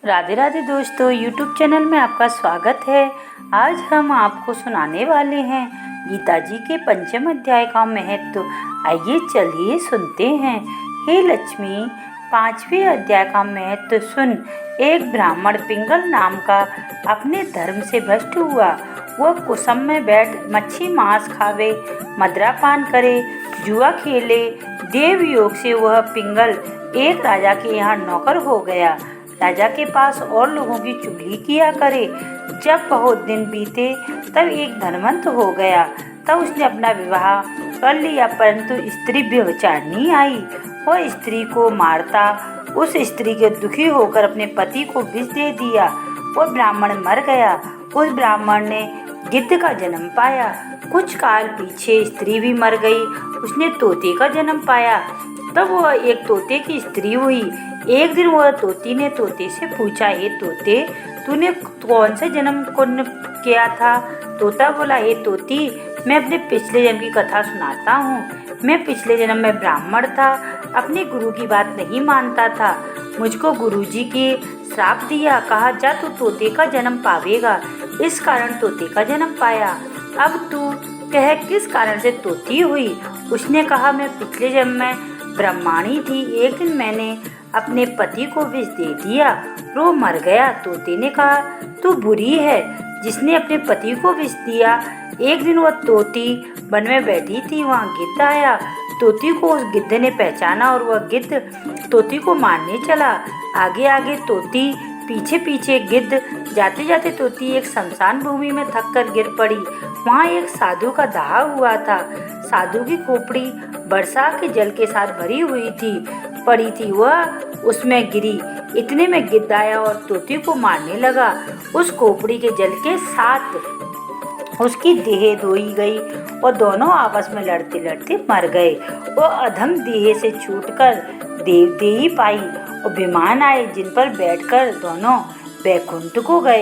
राधे राधे दोस्तों, YouTube channel में आपका स्वागत है। आज हम आपको सुनाने वाले हैं गीता जी के 5वें अध्याय का महत्व। आइए चलिए सुनते हैं। हे लक्ष्मी, 5वें अध्याय का महत्व सुन। एक ब्राह्मण पिंगल नाम का अपने धर्म से भ्रष्ट हुआ। वह कुसम में बैठ मच्छी मांस खावे, मदिरापान करे, जुआ खेले। देव योग से वह पिंगल एक राजा के यहाँ नौकर हो गया। राजा के पास और लोगों की चुगली किया करे। जब बहुत दिन बीते तब एक धनवंत हो गया। तब उसने अपना विवाह कर लिया, परंतु स्त्री व्यभिचारिणी आई। वह स्त्री को मारता। उस स्त्री के दुखी होकर अपने पति को विष दे दिया। वह ब्राह्मण मर गया। उस ब्राह्मण ने गिद्ध का जन्म पाया। कुछ काल पीछे स्त्री भी मर गई। उसने तोते का जन्म पाया। तब वह एक तोते की स्त्री हुई। एक दिन वह तोती ने तोते से पूछा, हे तोते, तूने कौन से जन्म पुण्य किया था? तोता बोला, हे तोती, मैं अपने पिछले जन्म की कथा सुनाता हूँ। मैं पिछले जन्म में ब्राह्मण था, अपने गुरु की बात नहीं मानता था। मुझको गुरुजी की श्राप दिया, कहा जा तू तोते का जन्म पावेगा। इस कारण तोते का जन्म पाया। अब तू कह किस कारण से तोती हुई? उसने कहा, मैं पिछले जन्म में ब्रह्माणी थी। एक दिन मैंने अपने पति को विष दे दिया, वो मर गया। तोते ने कहा, तू बुरी है जिसने अपने पति को विष दिया। एक दिन वह तोती वन में बैठी थी, वहाँ गिद्ध आया। तोती को उस गिद्ध ने पहचाना और वह गिद्ध तोती को मारने चला। आगे आगे तोती, पीछे पीछे गिद्ध। जाते जाते तोती एक शमशान भूमि में थक कर गिर पड़ी। वहाँ एक साधु का दाह हुआ था। साधु की खोपड़ी वर्षा के जल के साथ भरी हुई थी, पड़ी थी। वह उसमें गिरी। इतने में गिद्ध आया और तोती को मारने लगा। उस खोपड़ी के जल के साथ उसकी देह धोई गई और दोनों आपस में लड़ते लड़ते मर गए। वो अधम देह से छूटकर देवदेही पाई और विमान आए, जिन पर बैठकर दोनों बैकुंठ को गए।